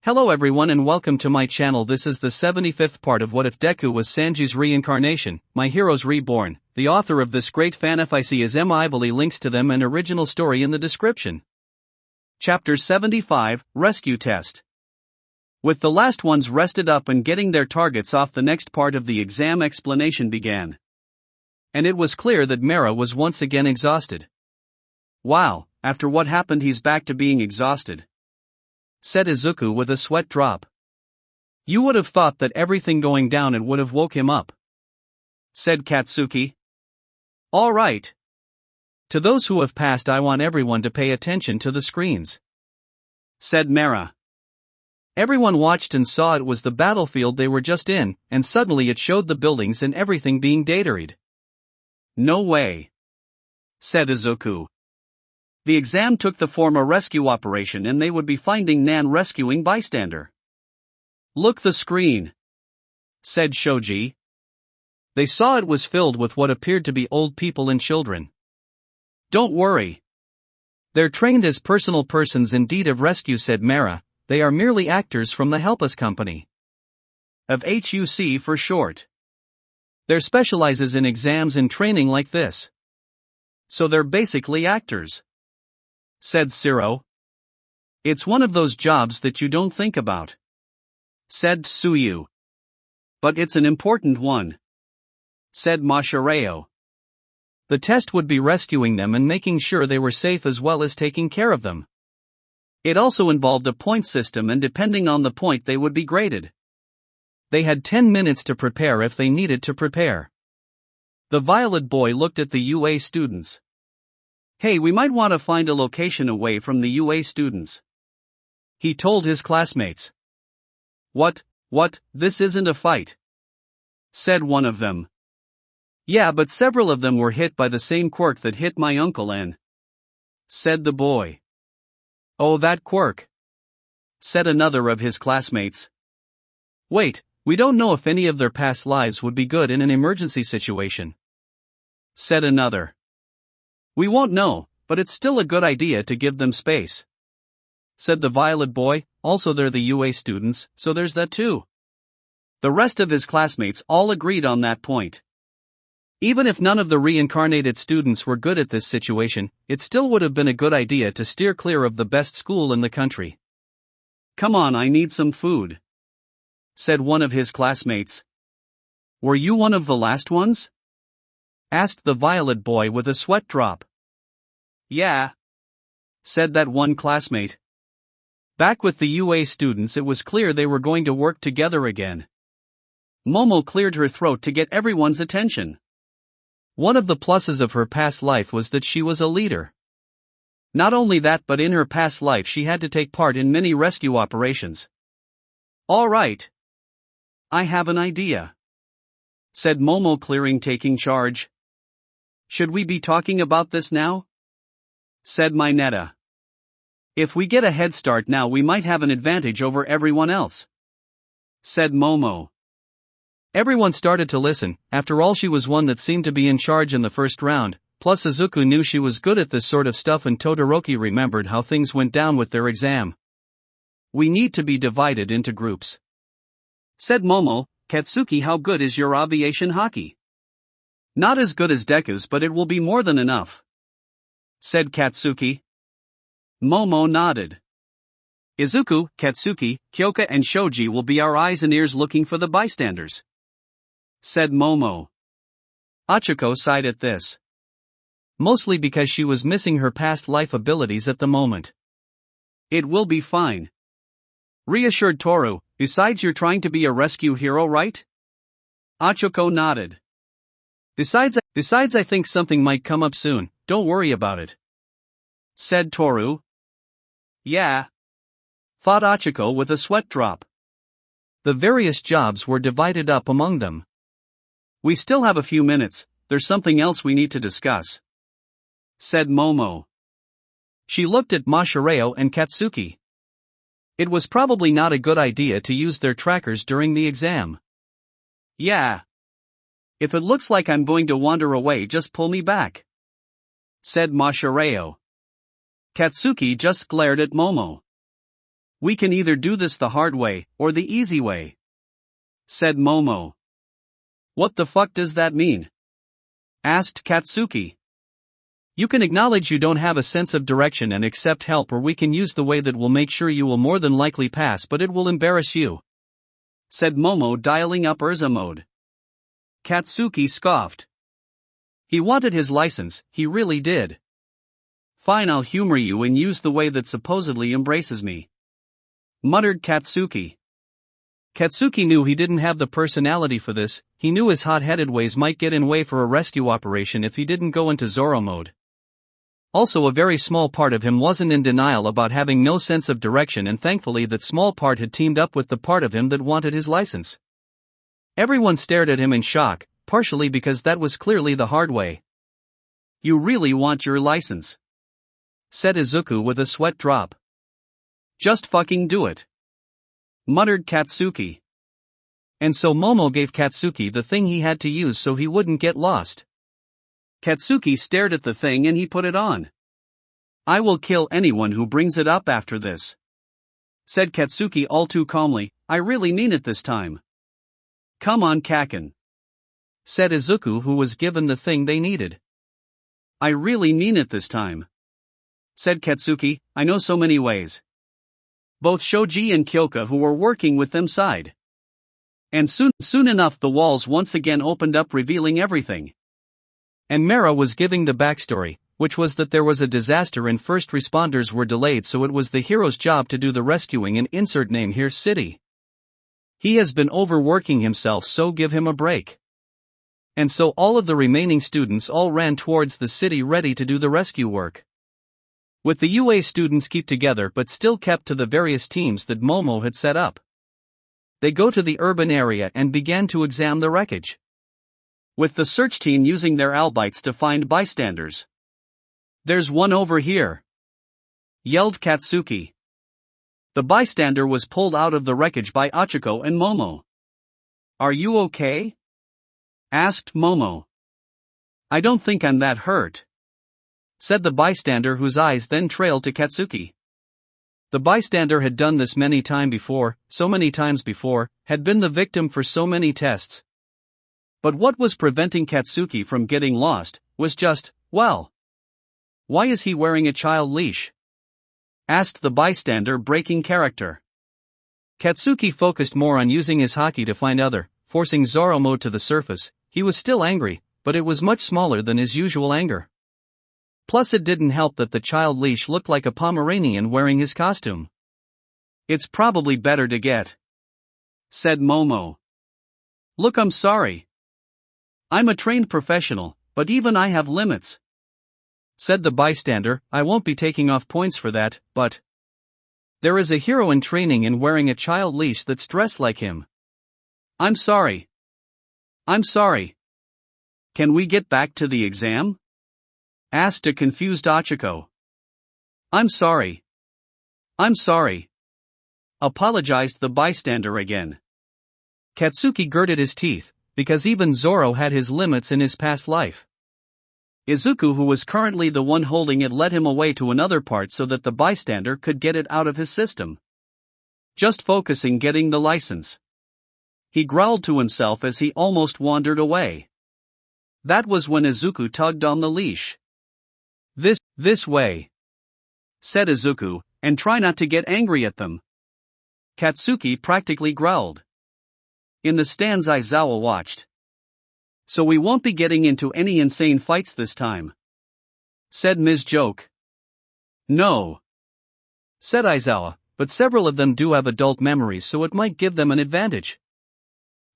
Hello everyone and welcome to my channel. This is the 75th part of What If Deku Was Sanji's Reincarnation, My Heroes Reborn. The author of this great fanfic is enterally. Links to them and original story in the description. Chapter 75, Rescue Test. With the last ones rested up and getting their targets off, the next part of the exam explanation began. And it was clear that Mera was once again exhausted. Wow, after what happened he's back to being exhausted, said Izuku with a sweat drop. You would have thought that everything going down and would have woke him up, said Katsuki. All right. To those who have passed, I want everyone to pay attention to the screens, said Mera. Everyone watched and saw it was the battlefield they were just in, and suddenly it showed the buildings and everything being dataried. No way, said Izuku. The exam took the form a rescue operation and they would be finding Nan rescuing bystander. Look the screen, said Shoji. They saw it was filled with what appeared to be old people and children. Don't worry. They're trained as personal persons in deed of rescue, said Mera. They are merely actors from the Help Us Company. Of HUC for short. They're specializes in exams and training like this. So they're basically actors, said Siro. It's one of those jobs that you don't think about, said Tsuyu. But it's an important one, said Mashireo. The test would be rescuing them and making sure they were safe as well as taking care of them. It also involved a point system and depending on the point they would be graded. They had 10 minutes to prepare if they needed to prepare. The violet boy looked at the UA students. Hey, we might want to find a location away from the UA students, he told his classmates. What, this isn't a fight, said one of them. Yeah, but several of them were hit by the same quirk that hit my uncle and, said the boy. Oh, that quirk, said another of his classmates. Wait, we don't know if any of their past lives would be good in an emergency situation, said another. We won't know, but it's still a good idea to give them space, said the violet boy. Also they're the UA students, so there's that too. The rest of his classmates all agreed on that point. Even if none of the reincarnated students were good at this situation, it still would have been a good idea to steer clear of the best school in the country. Come on, I need some food, said one of his classmates. Were you one of the last ones? Asked the violet boy with a sweat drop. Yeah, said that one classmate. Back with the UA students, it was clear they were going to work together again. Momo cleared her throat to get everyone's attention. One of the pluses of her past life was that she was a leader. Not only that, but in her past life she had to take part in many rescue operations. All right. I have an idea, said Momo, taking charge. Should we be talking about this now? Said Mineta. If we get a head start now, we might have an advantage over everyone else, said Momo. Everyone started to listen. After all, she was one that seemed to be in charge in the first round, plus Izuku knew she was good at this sort of stuff and Todoroki remembered how things went down with their exam. We need to be divided into groups, said Momo. Katsuki, how good is your aviation hockey? Not as good as Deku's, but it will be more than enough, said Katsuki. Momo nodded. Izuku, Katsuki, Kyoka and Shoji will be our eyes and ears looking for the bystanders, said Momo. Achiko sighed at this. Mostly because she was missing her past life abilities at the moment. It will be fine, reassured Toru. Besides, you're trying to be a rescue hero, right? Achiko nodded. Besides, I think something might come up soon, don't worry about it, said Toru. Yeah, thought Achiko with a sweat drop. The various jobs were divided up among them. We still have a few minutes, there's something else we need to discuss, said Momo. She looked at Mashireo and Katsuki. It was probably not a good idea to use their trackers during the exam. Yeah. If it looks like I'm going to wander away, just pull me back, said Mashireo. Katsuki just glared at Momo. We can either do this the hard way, or the easy way, said Momo. What the fuck does that mean? Asked Katsuki. You can acknowledge you don't have a sense of direction and accept help, or we can use the way that will make sure you will more than likely pass but it will embarrass you, said Momo, dialing up Urza mode. Katsuki scoffed. He wanted his license, he really did. Fine, I'll humor you and use the way that supposedly embraces me, muttered Katsuki. Katsuki knew he didn't have the personality for this. He knew his hot-headed ways might get in way for a rescue operation if he didn't go into Zoro mode. Also, a very small part of him wasn't in denial about having no sense of direction, and thankfully that small part had teamed up with the part of him that wanted his license. Everyone stared at him in shock, partially because that was clearly the hard way. You really want your license? Said Izuku with a sweat drop. Just fucking do it, muttered Katsuki. And so Momo gave Katsuki the thing he had to use so he wouldn't get lost. Katsuki stared at the thing and he put it on. I will kill anyone who brings it up after this, said Katsuki all too calmly. I really mean it this time. Come on, Kaken, said Izuku, who was given the thing they needed. I really mean it this time, said Katsuki. I know so many ways. Both Shoji and Kyoka, who were working with them, sighed. And soon enough the walls once again opened up, revealing everything. And Mera was giving the backstory, which was that there was a disaster and first responders were delayed, so it was the hero's job to do the rescuing and insert name here city. He has been overworking himself, so give him a break. And so all of the remaining students all ran towards the city ready to do the rescue work. With the UA students keep together but still kept to the various teams that Momo had set up. They go to the urban area and began to examine the wreckage, with the search team using their albites to find bystanders. There's one over here, yelled Katsuki. The bystander was pulled out of the wreckage by Ochiko and Momo. Are you okay? Asked Momo. I don't think I'm that hurt, said the bystander, whose eyes then trailed to Katsuki. The bystander had done this so many times before, had been the victim for so many tests. But what was preventing Katsuki from getting lost was just, well, why is he wearing a child leash? Asked the bystander, breaking character. Katsuki focused more on using his haki to find forcing Zoro mode to the surface. He was still angry, but it was much smaller than his usual anger. Plus it didn't help that the child leash looked like a Pomeranian wearing his costume. It's probably better to get, said Momo. Look, I'm sorry. I'm a trained professional, but even I have limits, said the bystander. I won't be taking off points for that, but there is a hero in training and wearing a child leash that's dressed like him. I'm sorry. Can we get back to the exam? Asked a confused Ochiko. I'm sorry, apologized the bystander again. Katsuki gritted his teeth, because even Zoro had his limits in his past life. Izuku, who was currently the one holding it, led him away to another part so that the bystander could get it out of his system. Just focusing getting the license, he growled to himself as he almost wandered away. That was when Izuku tugged on the leash. This way, said Izuku, and try not to get angry at them. Katsuki practically growled. In the stands Aizawa watched. So we won't be getting into any insane fights this time, said Ms. Joke. No, said Aizawa, but several of them do have adult memories, so it might give them an advantage.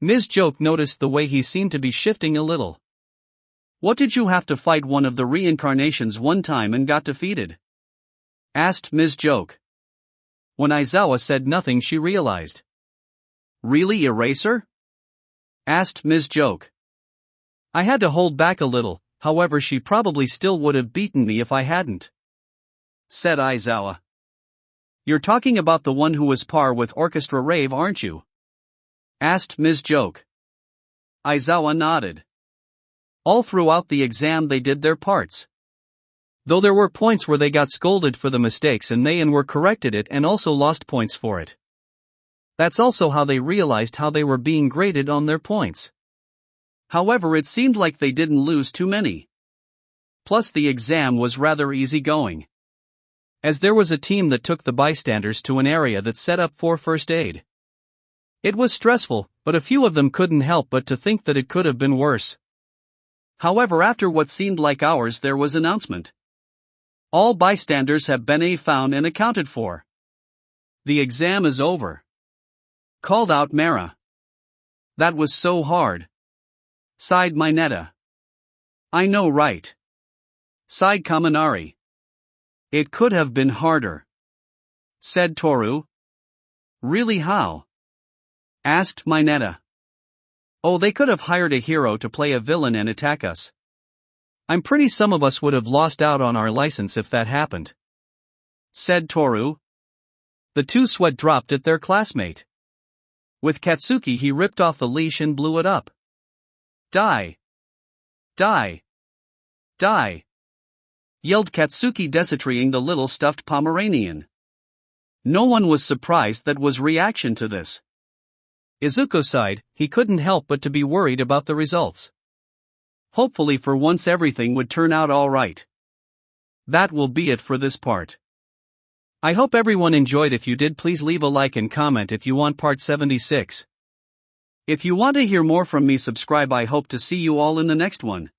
Ms. Joke noticed the way he seemed to be shifting a little. What, did you have to fight one of the reincarnations one time and got defeated? Asked Ms. Joke. When Aizawa said nothing, she realized. Really, Eraser? Asked Ms. Joke. I had to hold back a little, however she probably still would have beaten me if I hadn't, said Aizawa. You're talking about the one who was par with Orchestra Rave, aren't you? Asked Ms. Joke. Aizawa nodded. All throughout the exam they did their parts. Though there were points where they got scolded for the mistakes and were corrected it and also lost points for it. That's also how they realized how they were being graded on their points. However, it seemed like they didn't lose too many. Plus the exam was rather easygoing, as there was a team that took the bystanders to an area that's set up for first aid. It was stressful, but a few of them couldn't help but to think that it could have been worse. However, after what seemed like hours, there was announcement. All bystanders have been found and accounted for. The exam is over. Called out Mara. That was so hard. Sighed Mineta. I know, right? Sighed Kaminari. It could have been harder. Said Toru. Really, how? Asked Mineta. Oh, they could have hired a hero to play a villain and attack us. I'm pretty some of us would have lost out on our license if that happened. Said Toru. The two sweat dropped at their classmate. With Katsuki, he ripped off the leash and blew it up. Die! Die! Die! Yelled Katsuki, desecrating the little stuffed Pomeranian. No one was surprised that was reaction to this. Izuku sighed, he couldn't help but to be worried about the results. Hopefully for once everything would turn out alright. That will be it for this part. I hope everyone enjoyed. If you did, please leave a like and comment if you want part 76. If you want to hear more from me, subscribe. I hope to see you all in the next one.